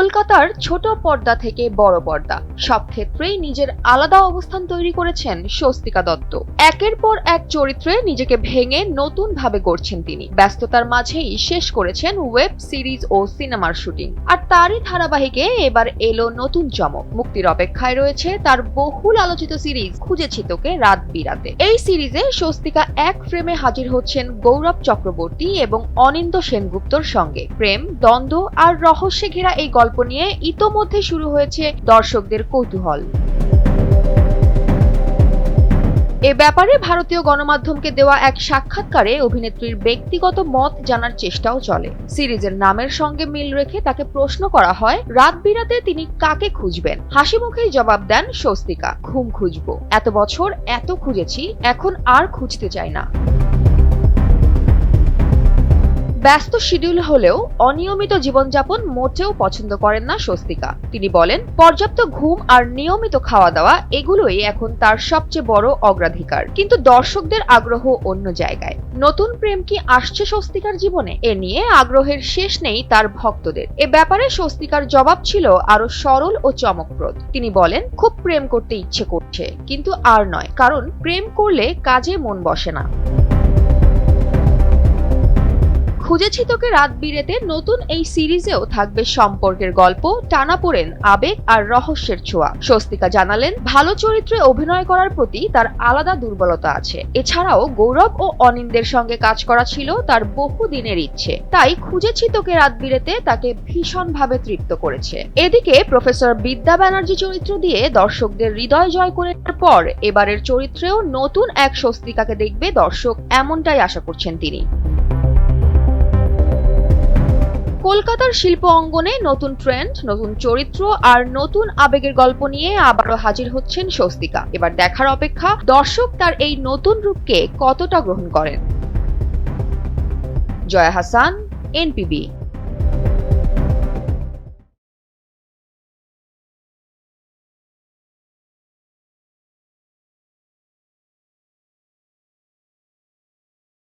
কলকাতার ছোট পর্দা থেকে বড় পর্দা সব ক্ষেত্রেই নিজের আলাদা অবস্থান তৈরি করেছেন স্বস্তিকা দত্ত। একের পর এক চরিত্রে নিজেকে ভেঙে নতুন ভাবে গড়ছেন তিনি। ব্যস্ততার মাঝেই শেষ করেছেন ওয়েব সিরিজ ও সিনেমার শুটিং। আর তারই ধারাবাহিকে এবার এলো নতুন চমক। মুক্তির অপেক্ষায় রয়েছে তার বহুল আলোচিত সিরিজ খুঁজেছি তোকে রাত বিরাতে। এই সিরিজে স্বস্তিকা এক ফ্রেমে হাজির হচ্ছেন গৌরব চক্রবর্তী এবং অনিন্দ্য সেনগুপ্তর সঙ্গে। প্রেম, দ্বন্দ্ব আর রহস্যে ঘেরা এই গল্প নিয়ে ইতোমধ্যে শুরু হয়েছে দর্শকদের কৌতূহল। এ ব্যাপারে ভারতীয় গণমাধ্যমকে দেওয়া এক সাক্ষাৎকারে অভিনেত্রীর ব্যক্তিগত মত জানার চেষ্টাও চলে। সিরিজের নামের সঙ্গে মিল রেখে তাকে প্রশ্ন করা হয় রাত বিরাতে তিনি কাকে খুঁজবেন। হাসি মুখেই জবাব দেন স্বস্তিকা, ঘুম খুঁজবো। এত বছর এত খুঁজেছি, এখন আর খুঁজতে চাই না। ব্যস্ত শিডিউল হলেও অনিয়মিত জীবনযাপন মোটেও পছন্দ করেন না স্বস্তিকা। তিনি বলেন, পর্যাপ্ত ঘুম আর নিয়মিত খাওয়া দাওয়া এগুলোই এখন তার সবচেয়ে বড় অগ্রাধিকার। কিন্তু দর্শকদের আগ্রহ অন্য জায়গায়। নতুন প্রেম কি আসছে স্বস্তিকার জীবনে? এ নিয়ে আগ্রহের শেষ নেই তার ভক্তদের। এ ব্যাপারে স্বস্তিকার জবাব ছিল আরো সরল ও চমকপ্রদ। তিনি বলেন, খুব প্রেম করতে ইচ্ছে করছে, কিন্তু আর নয়, কারণ প্রেম করলে কাজে মন বসে না। খুঁজেছি তোকে রাত বিরেতে নতুন এই সিরিজেও থাকবে সম্পর্কের গল্প, টানাপোড়েন, আবেগ আর রহস্যের ছোঁয়া। স্বস্তিকা জানালেন, ভালো চরিত্রে অভিনয় করার প্রতি তার আলাদা দুর্বলতা আছে। এছাড়াও গৌরব ও অনিন্দের সঙ্গে কাজ করা ছিল তার বহুদিনের ইচ্ছে। তাই খুঁজেছি তোকে রাত বিরেতে তাকে ভীষণভাবে তৃপ্ত করেছে। এদিকে প্রফেসর বিদ্যা ব্যানার্জি চরিত্র দিয়ে দর্শকদের হৃদয় জয় করে পর এবারের চরিত্রেও নতুন এক স্বস্তিকাকে দেখবে দর্শক, এমনটাই আশা করছেন তিনি। কলকাতার শিল্প অঙ্গনে নতুন ট্রেন্ড, নতুন চরিত্র আর নতুন আবেগের গল্প নিয়ে আবারও হাজির হচ্ছেন স্বস্তিকা। এবার দেখার অপেক্ষা দর্শক তার এই নতুন রূপকে কতটা গ্রহণ করেন। জয়া হাসান, এনপিবি।